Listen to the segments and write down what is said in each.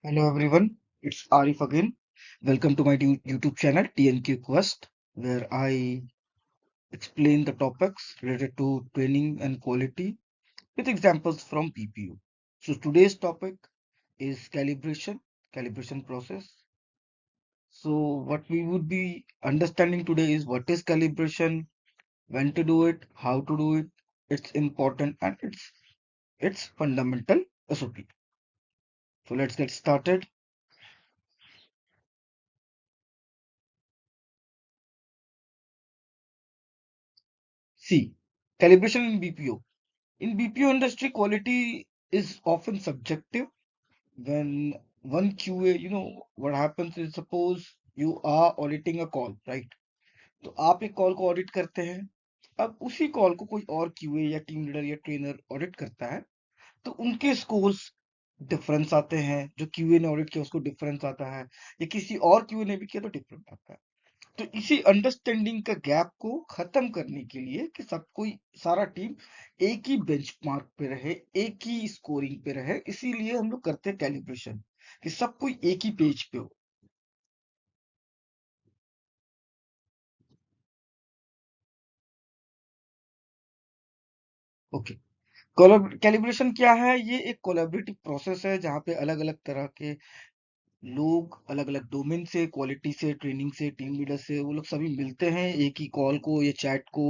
Hello everyone, it's Arif again. Welcome to my YouTube channel TNQ Quest, where I explain the topics related to training and quality with examples from PPU. So today's topic is calibration process. So what we would be understanding today is what is calibration, when to do it, how to do it, its important and its fundamental SOP. So let's get started. See, calibration in BPO. In BPO industry, quality is often subjective. When one QA, what happens is suppose you are auditing a call, right? तो आप एक call को audit करते हैं. अब उसी call को कोई और क्यूए या टीम लीडर या ट्रेनर ऑडिट करता है, तो उनके स्कोर्स डिफरेंस आते हैं. जो क्यूए ने ऑडिट किया उसको डिफरेंस आता है, या किसी और क्यूए ने भी किया तो डिफरेंस आता है. तो इसी अंडरस्टैंडिंग का गैप को खत्म करने के लिए कि सब कोई सारा टीम एक ही बेंचमार्क पे रहे, एक ही स्कोरिंग पे रहे, इसीलिए हम लोग करते हैं कैलिब्रेशन कि सब कोई एक ही पेज पे हो. ओके. कैलिब्रेशन क्या है? ये एक कोलैबोरेटिव प्रोसेस है जहाँ पे अलग अलग तरह के लोग अलग अलग डोमेन से, क्वालिटी से, ट्रेनिंग से, टीम लीडर से, वो लोग सभी मिलते हैं, एक ही कॉल को या चैट को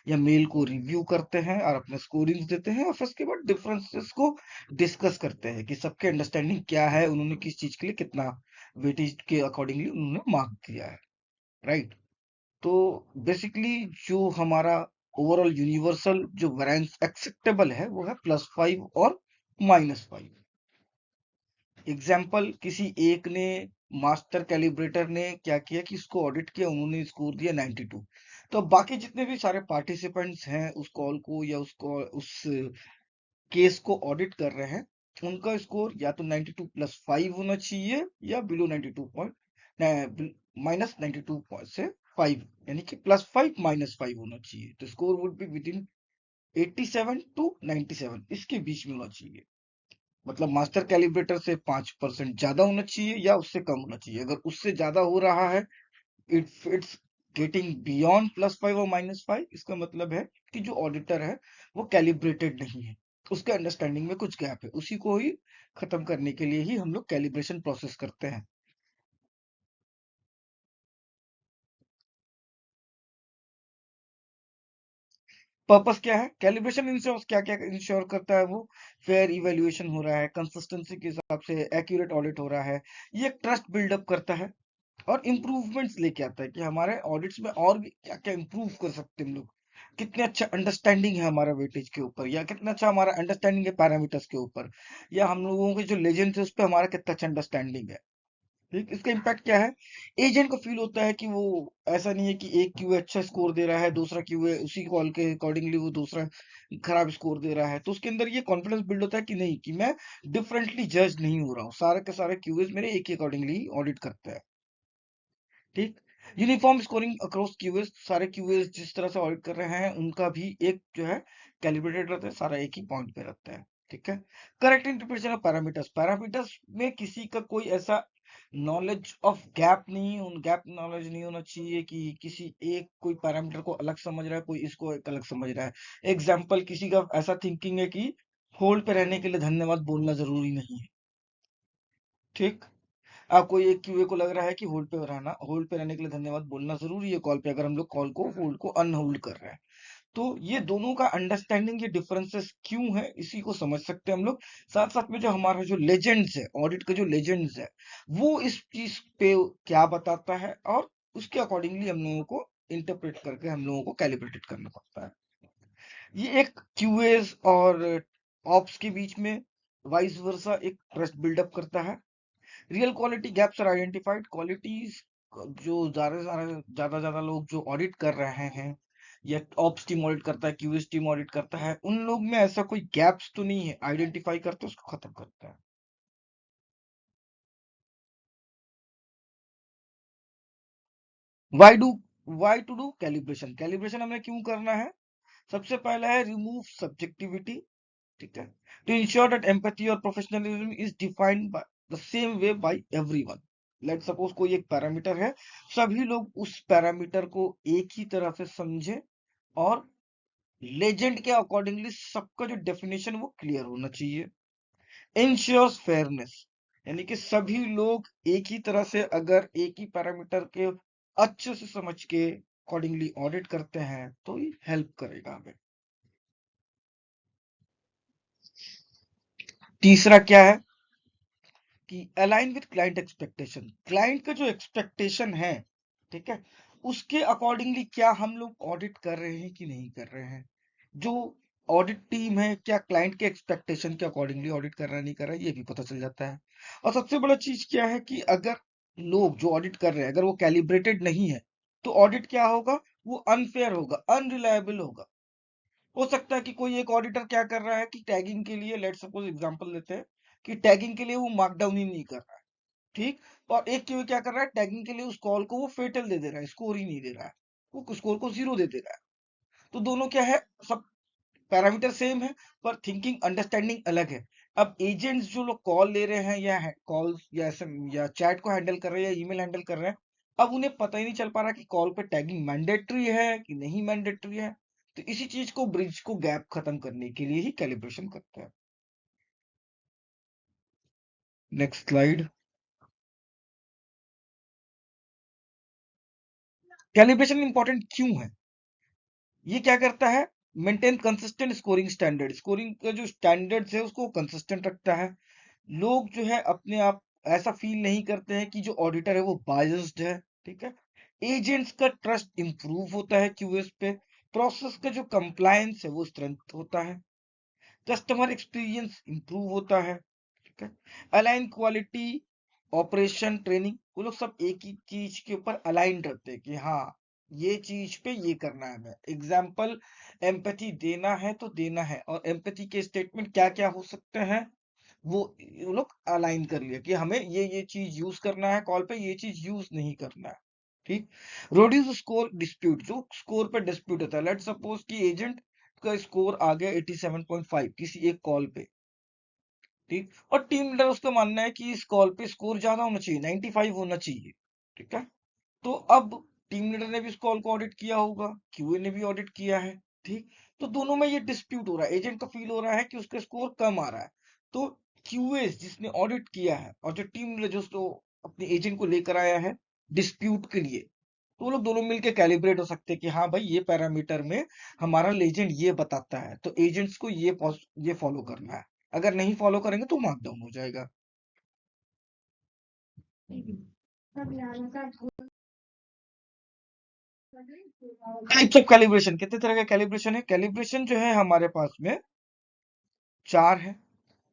या मेल को रिव्यू करते हैं और अपने स्कोरिंग्स देते हैं, और फिर उसके बाद डिफरेंसेस को डिस्कस करते हैं कि सबके अंडरस्टैंडिंग क्या है, उन्होंने किस चीज के लिए कितना वेटेज के अकॉर्डिंगली उन्होंने मार्क किया है. राइट. तो बेसिकली जो हमारा ओवरऑल यूनिवर्सल जो वेरिएंस एक्सेप्टेबल है वो है +5 और -5. एग्जाम्पल, किसी एक ने, मास्टर कैलिब्रेटर ने क्या किया कि इसको ऑडिट किया, उन्होंने स्कोर दिया 92. तो अब बाकी जितने भी सारे पार्टिसिपेंट्स हैं उस कॉल को या उस केस को ऑडिट कर रहे हैं, उनका स्कोर या तो 92 +5 होना चाहिए या बिलो 92 पॉइंट -92 से 5, यानी कि +5 -5 होना चाहिए. तो score would be with in 87 to 97, इसके बीच में होना चाहिए. मतलब मास्टर कैलिब्रेटर से 5% ज्यादा होना चाहिए या उससे कम होना चाहिए. अगर उससे ज्यादा हो रहा है, इट्स गेटिंग बियॉन्ड +5 और -5, इसका मतलब है कि जो ऑडिटर है वो कैलिब्रेटेड नहीं है, उसके अंडरस्टैंडिंग में कुछ गैप है. उसी को ही खत्म करने के लिए ही हम लोग कैलिब्रेशन प्रोसेस करते हैं. पर्पस क्या है? कैलिब्रेशन इंश्योर क्या क्या इंश्योर करता है? वो फेयर इवेल्युएशन हो रहा है, कंसिस्टेंसी के हिसाब से एक्यूरेट ऑडिट हो रहा है, ये एक ट्रस्ट बिल्डअप करता है और इम्प्रूवमेंट्स लेके आता है कि हमारे ऑडिट्स में और भी क्या क्या इम्प्रूव कर सकते हैं हम लोग. कितने अच्छा अंडरस्टैंडिंग है हमारा वेटेज के ऊपर, या कितना अच्छा हमारा अंडरस्टैंडिंग है पैरामीटर्स के ऊपर, या हम लोगों के जो लेजेंड्स है उस पर हमारा कितना अच्छा अंडरस्टैंडिंग है. ठीक, इसका इम्पैक्ट क्या है? एजेंट को फील होता है कि वो, ऐसा नहीं है कि एक क्यूए अच्छा स्कोर दे रहा है, दूसरा क्यूए उसी कॉल के अकॉर्डिंगली वो दूसरा खराब स्कोर दे रहा है, तो उसके अंदर ये कॉन्फिडेंस बिल्ड होता है कि नहीं, कि मैं डिफरेंटली जज नहीं हो रहा हूँ, सारे के सारे क्यूएज मेरे एक ही अकॉर्डिंगली ऑडिट करते हैं. ठीक. यूनिफॉर्म स्कोरिंग अक्रॉस क्यूएस, सारे क्यूएस जिस तरह से ऑडिट कर रहे हैं उनका भी एक जो है कैलिब्रेटेड रहता है, सारा एक ही पॉइंट पे रहता है. ठीक है. Correct interpretation of parameters, parameters में किसी का कोई ऐसा नॉलेज ऑफ गैप नहीं, उन गैप नॉलेज नहीं होना चाहिए कि किसी एक कोई पैरामीटर को अलग समझ रहा है, कोई इसको एक अलग समझ रहा है. एग्जाम्पल, किसी का ऐसा थिंकिंग है कि होल्ड पे रहने के लिए धन्यवाद बोलना जरूरी नहीं है. ठीक. आपको एक क्यूए को लग रहा है कि होल्ड पे रहने के लिए धन्यवाद बोलना जरूरी है कॉल पे, अगर हम लोग कॉल को होल्ड को अनहोल्ड कर रहे हैं. तो ये दोनों का अंडरस्टैंडिंग, ये डिफरेंसेस क्यों है, इसी को समझ सकते हैं हम लोग. साथ साथ में जो हमारा जो लेजेंड्स है, ऑडिट के जो लेजेंड्स है, वो इस चीज पे क्या बताता है, और उसके अकॉर्डिंगली हम लोगों को इंटरप्रेट करके हम लोगों को कैलिब्रेटेड करना पड़ता है. ये एक क्यूएस और ऑप्स के बीच में वाइस वर्सा एक ट्रस्ट बिल्डअप करता है. Real quality gaps are identified. Qualities जो ज्यादा ज्यादा लोग जो ऑडिट कर रहे हैं, या ऑप्स टीम ऑडिट करता है, क्यूएस टीम ऑडिट करता है, उन लोग में ऐसा कोई गैप्स तो नहीं है, आइडेंटिफाई करते हैं, उसको खत्म करता है. Why do why to do calibration? Calibration हमें क्यों करना है? सबसे पहला है रिमूव सब्जेक्टिविटी. ठीक है. टू इंश्योर दैट एम्पैथी और professionalism is defined the same way by everyone. Late suppose कोई एक पैरामीटर है, सभी लोग उस पैरामीटर को एक ही तरह से समझे और लेजेंड के अकॉर्डिंगली सबका जो डेफिनेशन वो क्लियर होना चाहिए। इंश्योर्स फेयरनेस, यानी कि सभी लोग एक ही तरह से अगर एक ही पैरामीटर के अच्छे से समझ के अकॉर्डिंगली ऑडिट करते हैं तो ये हेल्प करेगा हमें। तीसरा क्या है कि align with client expectation. Client का जो एक्सपेक्टेशन है, ठीक है, उसके अकॉर्डिंगली क्या हम लोग ऑडिट कर रहे हैं कि नहीं कर रहे हैं। जो ऑडिट टीम है क्या क्लाइंट के एक्सपेक्टेशन के अकॉर्डिंगली ऑडिट कर रहा है नहीं कर रहा है, ये भी पता चल जाता है। और सबसे बड़ा चीज क्या है कि अगर लोग जो ऑडिट कर रहे हैं अगर वो कैलिब्रेटेड नहीं है तो ऑडिट क्या होगा, वो अनफेयर होगा, अनरिलायबल होगा। हो सकता है कि कोई एक ऑडिटर क्या कर रहा है कि टैगिंग के लिए, लेट सपोज एग्जांपल लेते हैं कि टैगिंग के लिए वो मार्कडाउन ही नहीं कर रहा है, ठीक, और एक क्यूए क्या कर रहा है टैगिंग के लिए उस कॉल को वो फेटल दे दे रहा है, स्कोर ही नहीं दे रहा है, वो स्कोर को जीरो दे दे रहा है। तो दोनों क्या है, सब पैरामीटर सेम है पर थिंकिंग अंडरस्टैंडिंग अलग है। अब एजेंट्स जो लोग कॉल ले रहे हैं या कॉल्स या एसएम या चैट को हैंडल कर रहे हैं या ईमेल हैंडल कर रहे हैं, अब उन्हें पता ही नहीं चल पा रहा कि कॉल पे टैगिंग मैंडेटरी है कि नहीं मैंडेटरी है। तो इसी चीज को, ब्रिज को, गैप खत्म करने के लिए ही कैलिब्रेशन करते हैं। Next slide. कैलिब्रेशन इंपॉर्टेंट क्यों है? ये क्या करता है, maintain consistent scoring standard. Scoring का जो स्टैंडर्ड्स है उसको कंसिस्टेंट रखता है। लोग जो है अपने आप ऐसा फील नहीं करते हैं कि जो ऑडिटर है वो बायस्ड है, ठीक है। एजेंट्स का ट्रस्ट इंप्रूव होता है क्यूएस पे। प्रोसेस का जो कंप्लायंस है वो स्ट्रेंथ होता है। कस्टमर एक्सपीरियंस इंप्रूव होता है, ठीक है। अलाइन क्वालिटी, ऑपरेशन, ट्रेनिंग, वो लोग सब एक ही चीज के ऊपर अलाइन रहते हैं कि हाँ ये चीज पे ये करना है हमें। एग्जाम्पल, एम्पैथी देना है तो देना है, और एम्पैथी के स्टेटमेंट क्या क्या हो सकते हैं वो लोग अलाइन कर लिया कि हमें ये चीज यूज करना है कॉल पे, ये चीज यूज नहीं करना है, ठीक। रोड्यूस स्कोर डिस्प्यूट, जो स्कोर पे डिस्प्यूट होता है, लेट सपोज कि एजेंट का स्कोर आ गया 87.5 किसी एक कॉल पे, ठीक, और टीम लीडर उसका मानना है कि इस कॉल पे स्कोर ज्यादा होना चाहिए, 95 होना चाहिए, ठीक है। तो अब टीम लीडर ने भी इस कॉल को ऑडिट किया होगा, क्यूए ने भी ऑडिट किया है, ठीक। तो दोनों में ये डिस्प्यूट हो रहा है, एजेंट को फील हो रहा है कि उसका स्कोर कम आ रहा है। तो क्यूए जिसने ऑडिट किया है और जो टीम लीडर जो अपने एजेंट को लेकर आया है डिस्प्यूट के लिए, तो वो लोग दोनों मिलकर कैलिब्रेट हो सकते हैं कि हाँ भाई ये पैरामीटर में हमारा लेजेंड ये बताता है तो एजेंट्स को ये फॉलो करना है, अगर नहीं फॉलो करेंगे तो मार्कडाउन हो जाएगा। टाइप्स ऑफ कैलिब्रेशन, कितने तरह का कैलिब्रेशन है? कैलिब्रेशन जो है हमारे पास में चार है।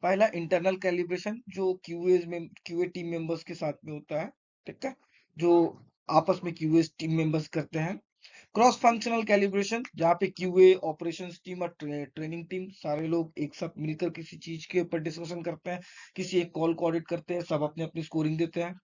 पहला इंटरनल कैलिब्रेशन जो क्यूए टीम मेंबर्स के साथ में होता है, ठीक है, जो आपस में क्यूए टीम मेंबर्स करते हैं। क्रॉस फंक्शनल कैलिब्रेशन जहाँ पे क्यूए, ऑपरेशंस टीम और ट्रेनिंग टीम सारे लोग एक साथ मिलकर किसी चीज के ऊपर डिस्कशन करते हैं, किसी एक कॉल को ऑडिट करते हैं, सब अपनी अपनी स्कोरिंग देते हैं।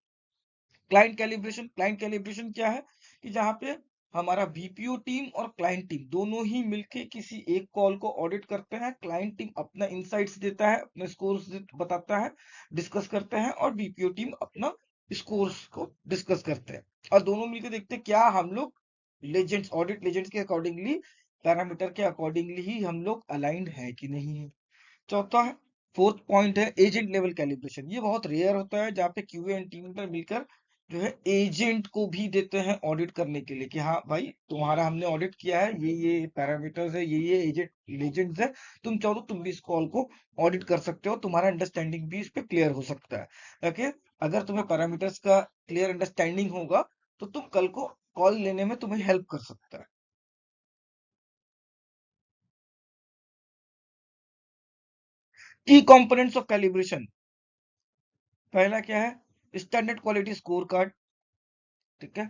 क्लाइंट कैलिब्रेशन, क्लाइंट कैलिब्रेशन क्या है कि जहाँ पे हमारा बीपीओ टीम और क्लाइंट टीम दोनों ही मिलके किसी एक कॉल को ऑडिट करते हैं। क्लाइंट टीम अपना इंसाइट्स देता है, अपने स्कोर्स बताता है, डिस्कस करते हैं, और बीपीओ टीम अपना स्कोर्स को डिस्कस करते हैं, और दोनों मिलकर देखते हैं क्या हम लोग लेजेंड्स, ऑडिट लेजेंड्स के अकॉर्डिंगली, पैरामीटर के अकॉर्डिंगली ही हम लोग अलाइंड है कि नहीं है। चौथा है, फोर्थ पॉइंट है एजेंट लेवल कैलिब्रेशन। ये बहुत रेयर होता है जहाँ पे क्यूए एंड टीम लीडर मिलकर जो है एजेंट को भी देते हैं ऑडिट करने के लिए कि हाँ भाई तुम्हारा हमने ऑडिट किया है, ये पैरामीटर्स है, ये एजेंट लेजेंड्स है, तुम चाहो तो तुम भी इस कॉल को ऑडिट कर सकते हो, तुम्हारा अंडरस्टैंडिंग भी इस पे क्लियर हो सकता है। ओके, अगर तुम्हें पैरामीटर्स का क्लियर अंडरस्टैंडिंग होगा तो तुम कल को कॉल लेने में तुम्हें हेल्प कर सकता है। की कंपोनेंट्स ऑफ कैलिब्रेशन, पहला क्या है, स्टैंडर्ड क्वालिटी स्कोर कार्ड, ठीक है।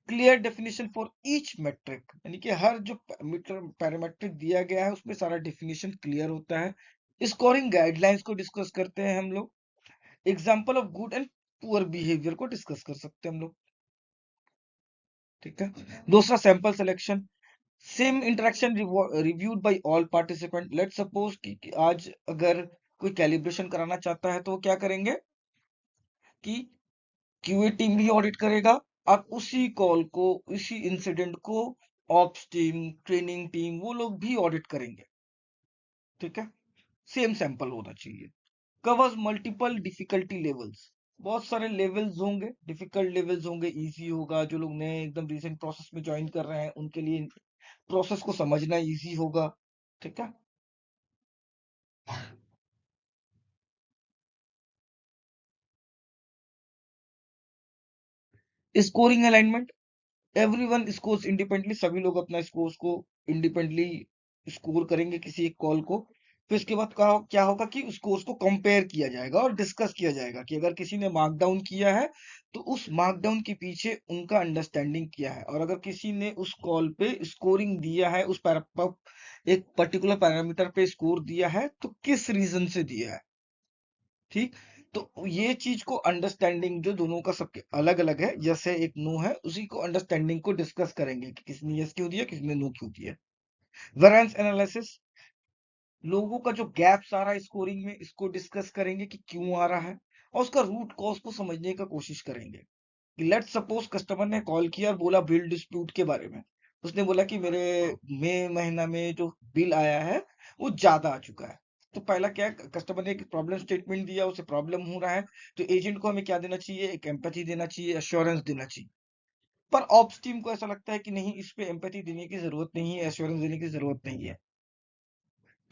Clear definition for each metric, यानी कि हर जो पैरामीट्रिक दिया गया है उसमें सारा डेफिनेशन क्लियर होता है। स्कोरिंग गाइडलाइंस को डिस्कस करते हैं हम लोग। Example of good and poor behaviour को डिस्कस कर सकते हैं हम लोग, ठीक है। दूसरा sample selection, same interaction reviewed by all participant. Let suppose कि आज अगर कोई कैलिब्रेशन कराना चाहता है तो वो क्या करेंगे, कि क्यूए टीम भी ऑडिट करेगा और उसी कॉल को, उसी इंसिडेंट को ऑप्स टीम, ट्रेनिंग टीम, वो लोग भी ऑडिट करेंगे। ठीक है, सेम सैंपल होना चाहिए। कवर्स मल्टीपल डिफिकल्टी लेवल्स, बहुत सारे लेवल्स होंगे, डिफिकल्ट लेवल्स होंगे, इजी होगा, जो लोग नए एकदम रिसेंट प्रोसेस में ज्वाइन कर रहे हैं उनके लिए प्रोसेस को समझना इजी होगा। ठीक है, scoring alignment, everyone scores independently, सभी लोग अपना स्कोर्स को इंडिपेंडेंटली स्कोर करेंगे किसी एक कॉल को। फिर इसके बाद क्या होगा कि स्कोर्स को कंपेयर किया जाएगा और डिस्कस किया जाएगा कि अगर किसी ने मार्क डाउन किया है तो उस मार्क डाउन के पीछे उनका अंडरस्टैंडिंग क्या है, और अगर किसी ने उस कॉल पे स्कोरिंग दिया है, एक पर्टिकुलर पैरामीटर पे स्कोर दिया है तो किस रीजन से दिया है। ठीक, तो ये चीज को अंडरस्टैंडिंग जो दोनों का सबके अलग अलग है, यस है एक नो है, उसी को अंडरस्टैंडिंग को डिस्कस करेंगे कि किसने यस क्यों दिया, किसने नो क्यों दिया। वेरिएंस एनालिसिस, लोगों का जो गैप्स आ रहा है स्कोरिंग में, इसको डिस्कस करेंगे कि क्यों आ रहा है और उसका रूट कॉज को समझने का कोशिश करेंगे। लेट सपोज कस्टमर ने कॉल किया और बोला बिल डिस्प्यूट के बारे में, उसने बोला कि मेरे मई महीना में जो बिल आया है वो ज्यादा आ चुका है। तो पहला क्या है, कस्टमर ने एक प्रॉब्लम स्टेटमेंट दिया, उसे प्रॉब्लम हो रहा है, तो एजेंट को हमें क्या देना चाहिए, एक एम्पैथी देना चाहिए, एश्योरेंस देना चाहिए। पर ऑप्स टीम को ऐसा लगता है कि नहीं, इस पे एम्पैथी देने की जरूरत नहीं है, एश्योरेंस देने की जरूरत नहीं है।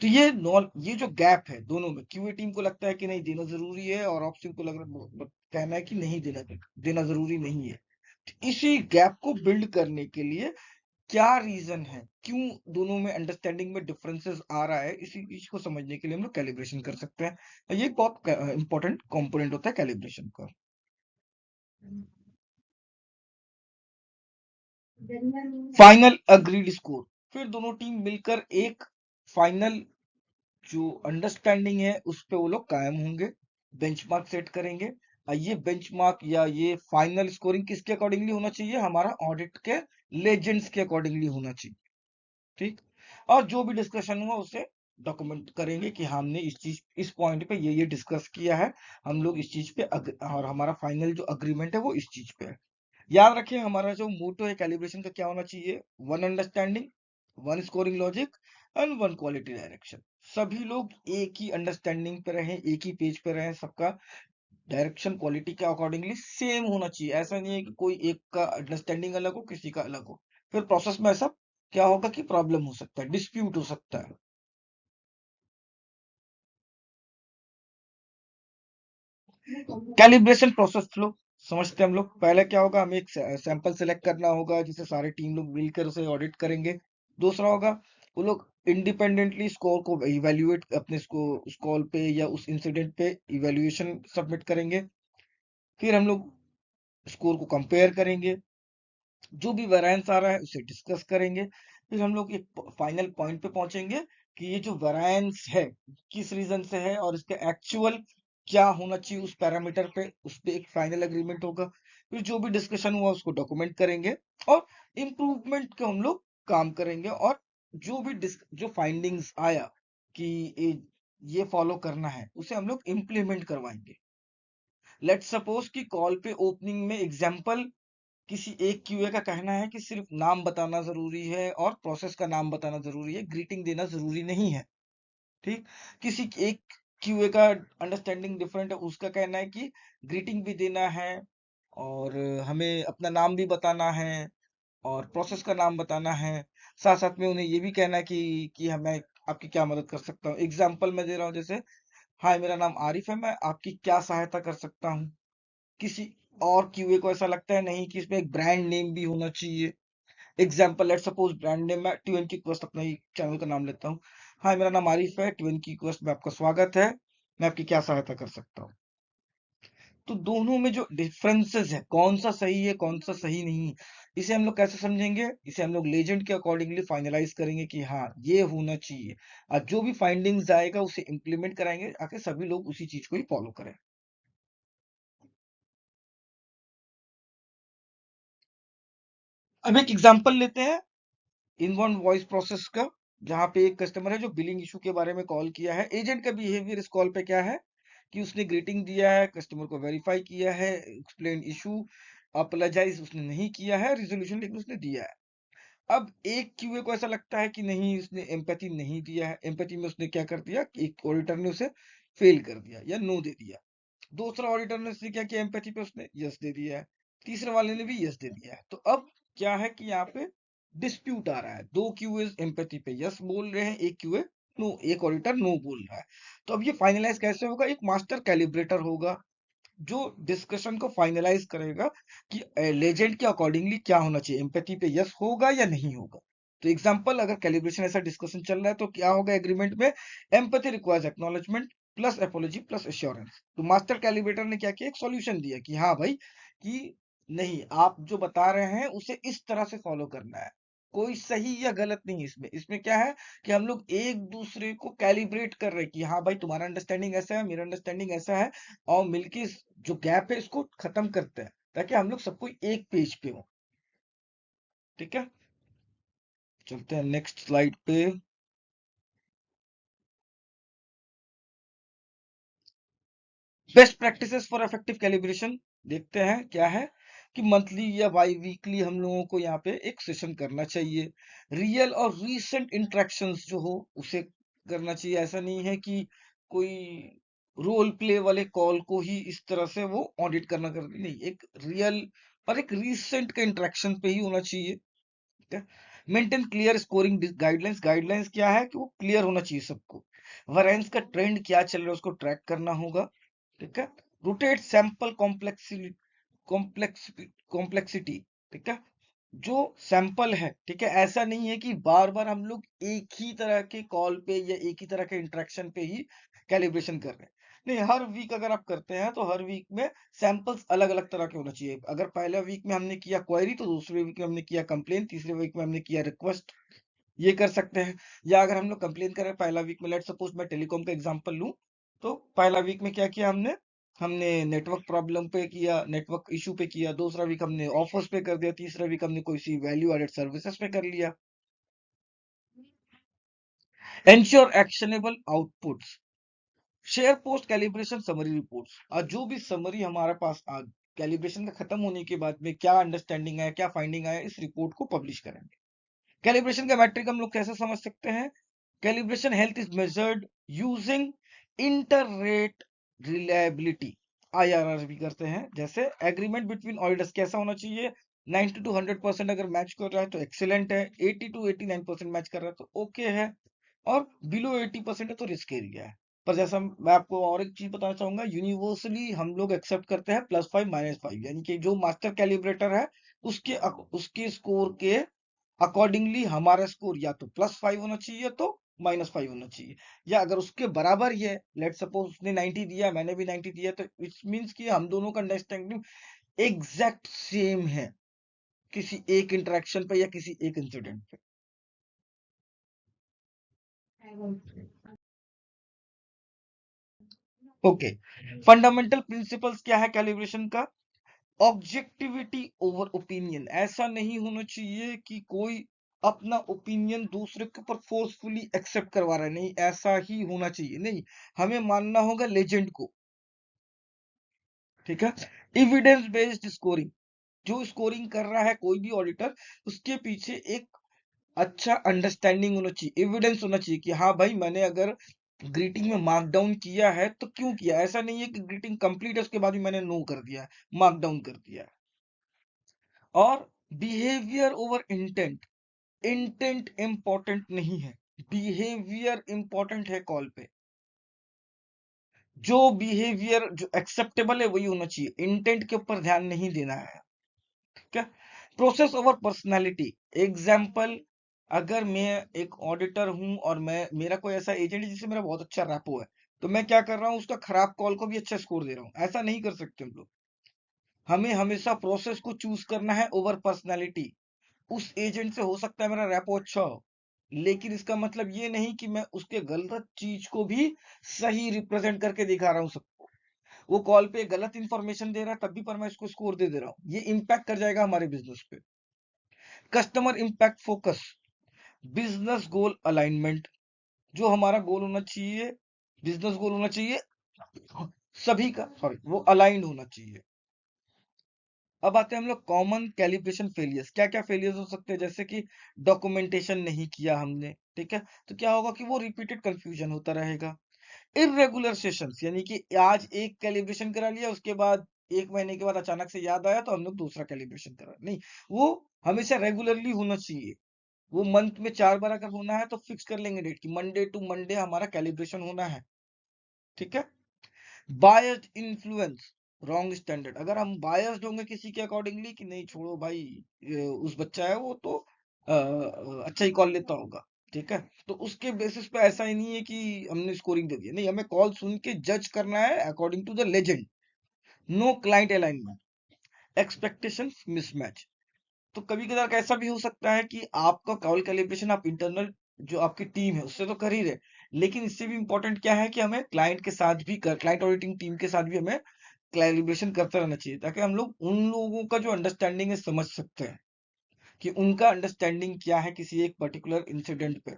तो ये जो गैप है दोनों में, क्यूए टीम को लगता है कि नहीं देना जरूरी है, और ऑप्स टीम को कहना है कि नहीं देना देना जरूरी नहीं है। तो इसी गैप को बिल्ड करने के लिए क्या रीजन है, क्यों दोनों में अंडरस्टैंडिंग में डिफरेंसेस आ रहा है, इसी चीज को समझने के लिए हम लोग कैलिब्रेशन कर सकते हैं। ये एक बहुत इंपॉर्टेंट कंपोनेंट होता है कैलिब्रेशन का। फाइनल अग्रीड स्कोर, फिर दोनों टीम मिलकर एक फाइनल जो अंडरस्टैंडिंग है उस पे वो लोग कायम होंगे, बेंचमार्क सेट करेंगे। ये बेंचमार्क या ये फाइनल स्कोरिंग किसके अकॉर्डिंगली होना चाहिए, हमारा ऑडिट के लेजेंड्स के अकॉर्डिंगली होना चाहिए। ठीक, और जो भी डिस्कशन हुआ उसे डॉक्यूमेंट करेंगे कि हमने इस पॉइंट पे ये डिस्कस किया है, हम लोग इस चीज पे और हमारा फाइनल जो अग्रीमेंट है वो इस चीज पे है। याद रखिए हमारा जो मोटो है कैलिब्रेशन का क्या होना चाहिए, one understanding, one scoring logic and one quality direction. सभी लोग एक ही अंडरस्टैंडिंग पे रहें, एक ही पेज पे रहें, सबका डायरेक्शन क्वालिटी के अकॉर्डिंगली सेम होना चाहिए। ऐसा नहीं है कि कोई एक का अंडरस्टैंडिंग अलग हो, किसी का अलग हो, फिर प्रोसेस में ऐसा क्या होगा कि प्रॉब्लम हो सकता है, डिस्प्यूट हो सकता है। कैलिब्रेशन प्रोसेस फ्लो समझते हैं हम लोग। पहले क्या होगा, हमें एक सैंपल सेलेक्ट करना होगा जिसे सारे टीम लोग मिलकर उसे ऑडिट करेंगे। दूसरा होगा, वो लोग इंडिपेंडेंटली स्कोर को इवेल्युएट, अपने उस कॉल पे या उस इंसिडेंट पे इवेल्युएशन सबमिट करेंगे। फिर हम लोग स्कोर को कंपेयर करेंगे, जो भी वेरिएंस आ रहा है उसे डिस्कस करेंगे। फिर हम लोग एक फाइनल पॉइंट पे पहुंचेंगे कि ये जो वेरिएंस है किस रीजन से है और इसका एक्चुअल क्या होना चाहिए उस पैरामीटर पे, उस पे एक फाइनल एग्रीमेंट होगा। फिर जो भी डिस्कशन हुआ उसको डॉक्यूमेंट करेंगे और इम्प्रूवमेंट के हम लोग काम करेंगे, और जो भी जो फाइंडिंग्स आया कि ये फॉलो करना है उसे हम लोग इम्प्लीमेंट करवाएंगे। लेट्स सपोज कि कॉल पे ओपनिंग में एग्जांपल किसी एक क्यूए का कहना है कि सिर्फ नाम बताना जरूरी है और प्रोसेस का नाम बताना जरूरी है, ग्रीटिंग देना जरूरी नहीं है। ठीक, किसी एक क्यूए का अंडरस्टैंडिंग डिफरेंट है, उसका कहना है कि ग्रीटिंग भी देना है और हमें अपना नाम भी बताना है और प्रोसेस का नाम बताना है। साथ साथ में उन्हें ये भी कहना है कि हमें आपकी क्या मदद कर सकता हूँ। एग्जाम्पल मैं दे रहा हूँ, जैसे हाय मेरा नाम आरिफ है, मैं आपकी क्या सहायता कर सकता हूँ। किसी और क्यूए को ऐसा लगता है नहीं कि इसमें एक ब्रांड नेम भी होना चाहिए। Example let suppose brand name, मैं ट्वेन की क्वेस्ट अपना ही चैनल का नाम लेता हूँ। हाय मेरा नाम आरिफ है, ट्वेन की क्वेस्ट में आपका स्वागत है, मैं आपकी क्या सहायता कर सकता हूँ। तो दोनों में जो डिफरेंसेस है, कौन सा सही है कौन सा सही नहीं है, इसे हम लोग कैसे समझेंगे, इसे हम लोग लेजेंड के अकॉर्डिंगली फाइनलाइज करेंगे कि हाँ ये होना चाहिए, और जो भी फाइंडिंग्स आएगा उसे इम्प्लीमेंट कराएंगे आके सभी लोग उसी चीज को ही फॉलो करें। अब एक एग्जांपल लेते हैं इनबाउंड वॉइस प्रोसेस का, जहां पे एक कस्टमर है जो बिलिंग इशू के बारे में कॉल किया है। एजेंट का बिहेवियर इस कॉल पे क्या है कि उसने ग्रीटिंग दिया है, कस्टमर को वेरीफाई किया है, एक्सप्लेन इशू, अपोलोजाइज उसने नहीं किया है, रिजोल्यूशन लेकिन उसने दिया है। अब एक क्यूए को ऐसा लगता है कि नहीं उसने एम्पैथी नहीं दिया है, एम्पैथी में उसने क्या कर दिया, एक ऑडिटर ने उसे फेल कर दिया या नो दे दिया। दूसरा ऑडिटर ने उसने क्या किया, एम्पैथी पे उसने यस दे दिया है, तीसरे वाले ने भी यस दे दिया है। तो अब क्या है कि यहाँ पे डिस्प्यूट आ रहा है, दो क्यूए एम्पैथी पे यस बोल रहे हैं, एक क्यूए नो, एक ऑडिटर नो बोल रहा है। तो अब ये फाइनलाइज कैसे होगा, एक मास्टर कैलिब्रेटर होगा जो डिस्कशन को फाइनलाइज करेगा कि लेजेंड के अकॉर्डिंगली क्या होना चाहिए, एम्पैथी पे यस होगा या नहीं होगा। तो एग्जांपल, अगर कैलिब्रेशन ऐसा डिस्कशन चल रहा है तो क्या होगा एग्रीमेंट में, empathy requires acknowledgement plus apiology plus assurance. तो मास्टर कैलिब्रेटर ने क्या किया, एक सॉल्यूशन दिया कि हाँ भाई, कि नहीं आप जो बता रहे हैं उसे इस तरह से फॉलो करना है, कोई सही या गलत नहीं। इसमें इसमें क्या है कि हम लोग एक दूसरे को कैलिब्रेट कर रहे हैं कि हाँ भाई तुम्हारा अंडरस्टैंडिंग ऐसा है, मेरा अंडरस्टैंडिंग ऐसा है, और मिलके इस जो गैप है इसको खत्म करते हैं ताकि हम लोग सबको एक पेज पे हो। ठीक है, चलते हैं नेक्स्ट स्लाइड पे। Best practices for effective calibration देखते हैं क्या है कि मंथली या बाई वीकली हम लोगों को यहाँ पे एक सेशन करना चाहिए। रियल और रीसेंट इंटरेक्शंस जो हो उसे करना चाहिए। ऐसा नहीं है कि कोई रोल प्ले वाले कॉल को ही इस तरह से वो ऑडिट करना कर नहीं, एक रियल और एक रीसेंट के इंटरेक्शन पे ही होना चाहिए। ठीक है, maintain clear scoring guidelines. Guidelines क्या है कि वो क्लियर होना चाहिए सबको। वैरिएंस का ट्रेंड क्या चल रहा है उसको ट्रैक करना होगा। ठीक है, रोटेट सैंपल कॉम्प्लेक्सिटी, कॉम्प्लेक्सिटी। ठीक है, जो सैंपल है, ठीक है, ऐसा नहीं है कि बार बार हम लोग एक ही तरह के कॉल पे या एक ही तरह के इंटरेक्शन पे ही कैलिब्रेशन कर रहे हैं। नहीं, हर वीक अगर आप करते हैं तो हर वीक में सैंपल्स अलग अलग तरह के होना चाहिए। अगर पहले वीक में हमने किया क्वेरी तो दूसरे वीक में हमने किया कंप्लेन, तीसरे वीक में हमने किया रिक्वेस्ट, ये कर सकते हैं। या अगर हम लोग कंप्लेन करें पहला वीक में, लेट सपोज मैं टेलीकॉम का एग्जांपल लूं, तो पहला वीक में क्या किया हमने, हमने नेटवर्क प्रॉब्लम पे किया, नेटवर्क इशू पे किया, दूसरा वीक हमने ऑफर्स पे कर दिया, तीसरा वीक हमने कोई सी वैल्यू एडेड सर्विसेज पे कर लिया। Ensure actionable outputs, share post calibration summary reports. और जो भी समरी हमारे पास कैलिब्रेशन का खत्म होने के बाद में क्या अंडरस्टैंडिंग है, क्या फाइंडिंग आया, इस रिपोर्ट को पब्लिश करेंगे। कैलिब्रेशन का मैट्रिक हम लोग कैसे समझ सकते हैं, calibration health is measured using inter rate reliability, IRR भी करते हैं। जैसे एग्रीमेंट बिटवीन ऑडिटर्स कैसा होना चाहिए, 90 to 100% अगर मैच कर रहा है तो एक्सीलेंट है, 80 to 89% मैच कर रहा है तो ओके है, और बिलो 80% है तो रिस्क एरिया है। पर जैसा मैं आपको और एक चीज बताना चाहूंगा, यूनिवर्सली हम लोग एक्सेप्ट करते हैं +5 -5, यानी कि जो मास्टर कैलिब्रेटर है उसके स्कोर के अकॉर्डिंगली हमारा स्कोर या तो +5 होना चाहिए तो -5 होना चाहिए, या अगर उसके बराबर ही है, लेट सपोज उसने 90 दिया मैंने भी 90 दिया, तो इट मींस कि हम दोनों का अंडरस्टैंडिंग एग्जैक्ट सेम है किसी एक इंटरेक्शन पे या किसी एक इंसिडेंट पे। ओके, फंडामेंटल प्रिंसिपल्स क्या है कैलिब्रेशन का, ऑब्जेक्टिविटी ओवर ओपिनियन। ऐसा नहीं होना चाहिए कि कोई अपना ओपिनियन दूसरे के ऊपर फोर्सफुली एक्सेप्ट करवा रहा है, नहीं ऐसा ही होना चाहिए, नहीं, हमें मानना होगा लेजेंड को। ठीक है, एविडेंस बेस्ड स्कोरिंग, जो स्कोरिंग कर रहा है कोई भी ऑडिटर, उसके पीछे एक अच्छा अंडरस्टैंडिंग होना चाहिए, एविडेंस होना चाहिए कि हाँ भाई मैंने अगर ग्रीटिंग में मार्क डाउन किया है तो क्यों किया। ऐसा नहीं है कि ग्रीटिंग कंप्लीट है उसके बाद भी मैंने नो कर दिया, मार्क डाउन कर दिया। और behaviour over intent, intent important नहीं है, बिहेवियर इंपॉर्टेंट है कॉल पे। जो बिहेवियर जो एक्सेप्टेबल है वही होना चाहिए, इंटेंट के ऊपर ध्यान नहीं देना है। ठीक है, प्रोसेस ओवर पर्सनालिटी। एग्जाम्पल, अगर मैं एक ऑडिटर हूं और मैं मेरा कोई ऐसा एजेंट है जिससे मेरा बहुत अच्छा रैपो है, तो मैं क्या कर रहा हूँ, उसका खराब कॉल को भी अच्छा स्कोर दे रहा हूँ, ऐसा नहीं कर सकते हम लोग। हमें हमेशा प्रोसेस को चूज करना है ओवर पर्सनालिटी। उस एजेंट से हो सकता है मेरा रैपो अच्छा हो, लेकिन इसका मतलब ये नहीं कि मैं उसके गलत चीज को भी सही रिप्रेजेंट करके दिखा रहा हूँ सबको। वो कॉल पे गलत इंफॉर्मेशन दे रहा है तब भी पर मैं इसको स्कोर दे दे रहा हूँ, ये इम्पैक्ट कर जाएगा हमारे बिजनेस पे। कस्टमर इम्पैक्ट फोकस, बिजनेस गोल अलाइनमेंट, जो हमारा गोल होना चाहिए, बिजनेस गोल होना चाहिए सभी का, सॉरी, वो अलाइंड होना चाहिए। अब आते हैं हम लोग कॉमन कैलिब्रेशन फेलियर्स। क्या क्या फेलियर्स हो सकते हैं? जैसे कि डॉक्यूमेंटेशन नहीं किया हमने, ठीक है, तो क्या होगा कि वो रिपीटेड कंफ्यूजन होता रहेगा। इर्रेगुलर सेशंस, यानी कि आज एक कैलिब्रेशन करा लिया, उसके बाद 1 महीने के बाद अचानक से याद आया तो हम लोग दूसरा कैलिब्रेशन करा, नहीं, वो हमेशा रेगुलरली होना चाहिए। वो मंथ में 4 बार अगर होना है तो फिक्स कर लेंगे डेट की मंडे टू मंडे हमारा कैलिब्रेशन होना है, ठीक है। बायस्ड इन्फ्लुएंस, रॉन्ग स्टैंडर्ड, अगर हम बायस्ड होंगे किसी के अकॉर्डिंगली कि नहीं छोड़ो भाई, उस बच्चा है वो तो अच्छा ही कॉल लेता होगा, ठीक है, तो उसके बेसिस पे ऐसा ही नहीं है कि हमने स्कोरिंग दे दिया, नहीं, हमें कॉल सुन के जज करना है according to the legend. No client alignment, expectations mismatch. तो कभी कभार ऐसा भी हो सकता है कि आपका कॉल कैलिब्रेशन आप इंटरनल जो आपकी टीम है उससे तो कर ही रहे, लेकिन इससे भी इंपॉर्टेंट क्या है कि हमें क्लाइंट के साथ भी, क्लाइंट ऑडिटिंग टीम के साथ भी हमें कैलिब्रेशन करते रहना चाहिए, ताकि हम लोग उन लोगों का जो अंडरस्टैंडिंग है समझ सकते हैं कि उनका अंडरस्टैंडिंग क्या है किसी एक पर्टिकुलर इंसिडेंट पे,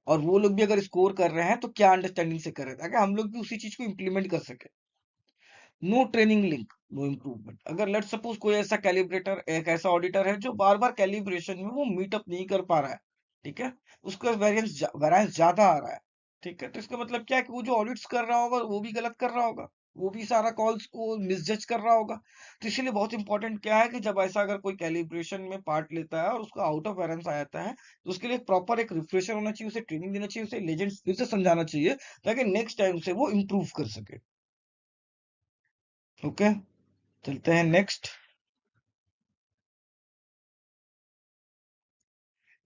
और वो लोग भी अगर स्कोर कर रहे हैं तो क्या अंडरस्टैंडिंग से कर रहे हैं, ताकि हम लोग भी उसी चीज को इम्प्लीमेंट कर सके। No training link, no improvement. अगर लेट सपोज कोई ऐसा कैलिब्रेटर, एक ऐसा ऑडिटर है जो बार बार कैलिब्रेशन में वो मीटअप नहीं कर पा रहा है, ठीक है, उसका वेरिएंस ज्यादा आ रहा है, ठीक है, तो इसका मतलब क्या है कि वो जो ऑडिट्स कर रहा होगा वो भी गलत कर रहा होगा, वो भी सारा कॉल्स को मिसजज कर रहा होगा। तो इसीलिए बहुत इंपॉर्टेंट क्या है कि जब ऐसा अगर कोई कैलिब्रेशन में पार्ट लेता है और उसका आउट ऑफ वेरिएंस आ जाता है, तो उसके लिए प्रॉपर एक रिफ्रेशर होना चाहिए, उसे ट्रेनिंग देना चाहिए, उसे लेजेंड्स फिर से समझाना चाहिए, ताकि नेक्स्ट टाइम से वो इम्प्रूव कर सके। ओके, चलते हैं नेक्स्ट।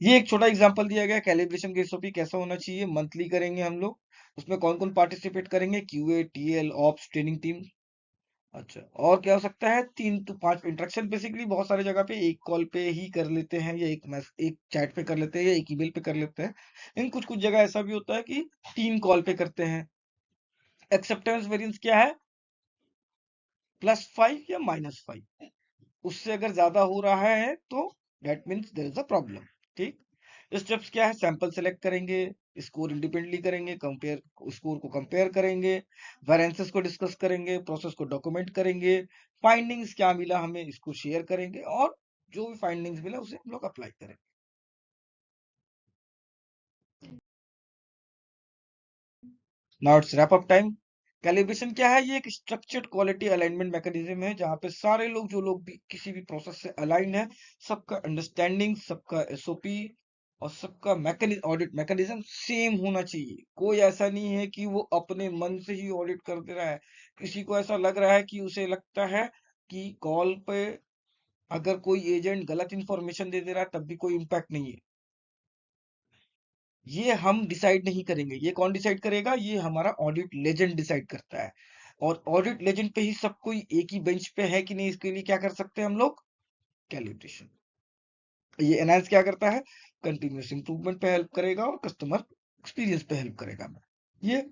ये एक छोटा एग्जांपल दिया गया कैलिब्रेशन के एसओपी कैसा होना चाहिए। मंथली करेंगे हम लोग, उसमें कौन कौन पार्टिसिपेट करेंगे? QA, TL, ops, training team. अच्छा, और क्या हो सकता है? 3 to 5 इंटरेक्शन, बेसिकली बहुत सारे जगह पे एक कॉल पे ही कर लेते हैं, या एक चैट पे कर लेते हैं, या एक ईमेल पे कर लेते हैं। इन कुछ कुछ जगह ऐसा भी होता है कि 3 कॉल पे करते हैं। एक्सेप्टेंस वेरिएंस क्या है? +5 या -5, उससे अगर ज्यादा हो रहा है तो that means there is a problem, ठीक। स्टेप्स क्या है? सैंपल सेलेक्ट करेंगे, स्कोर इंडिपेंडेंटली करेंगे, कंपेयर, स्कोर को कंपेयर करेंगे, वेरिएंसेस को डिस्कस करेंगे, प्रोसेस को डॉक्यूमेंट करेंगे, फाइंडिंग्स क्या मिला हमें इसको शेयर करेंगे, और जो भी फाइंडिंग्स मिला उसे हम लोग अप्लाई करेंगे। Now it's wrap up time. Calibration क्या है? ये एक स्ट्रक्चर्ड क्वालिटी अलाइनमेंट मैकेनिज्म है, जहां पे सारे लोग, जो लोग भी किसी भी प्रोसेस से अलाइन है, सबका अंडरस्टैंडिंग, सबका एसओपी और सबका मैकेनिज्म, ऑडिट मैकेनिज्म सेम होना चाहिए। कोई ऐसा नहीं है कि वो अपने मन से ही ऑडिट कर दे रहा है। किसी को ऐसा लग रहा है कि उसे लगता है कि कॉल पे अगर कोई एजेंट गलत इंफॉर्मेशन दे दे रहा है तब भी कोई इम्पैक्ट नहीं है। ये हम डिसाइड नहीं करेंगे। ये कौन डिसाइड करेगा? ये हमारा ऑडिट लेजेंड डिसाइड करता है। और ऑडिट लेजेंड पे ही सब कोई एक ही बेंच पे है कि नहीं, इसके लिए क्या कर सकते हैं हम लोग? कैलिब्रेशन। ये एनहांस क्या करता है? कंटिन्यूअस इंप्रूवमेंट पे हेल्प करेगा और कस्टमर एक्सपीरियंस पे हेल्प करेगा। ये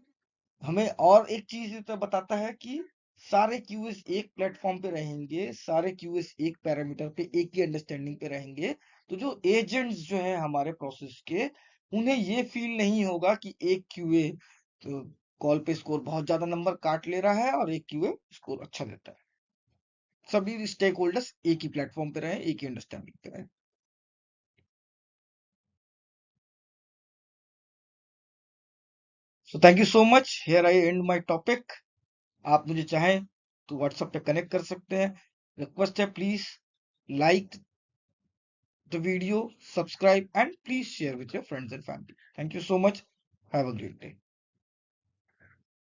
हमें और एक चीज तो बताता है कि सारे क्यूएस एक प्लेटफॉर्म पे रहेंगे, सारे क्यूएस एक पैरामीटर पे, एक ही अंडरस्टैंडिंग पे रहेंगे। तो जो एजेंट्स जो है हमारे प्रोसेस के, उन्हें ये फील नहीं होगा कि एक क्यूए तो कॉल पे स्कोर बहुत ज्यादा नंबर काट ले रहा है और एक क्यूए स्कोर अच्छा देता है। सभी स्टेक होल्डर्स एक ही प्लेटफॉर्म पे रहे, एक ही अंडरस्टैंडिंग पे रहे। So thank you so much, here I and my topic. आप मुझे चाहें तो व्हाट्सएप पे कनेक्ट कर सकते हैं। रिक्वेस्ट है, please like the video, subscribe, and please share with your friends and family. Thank you so much. Have a great day.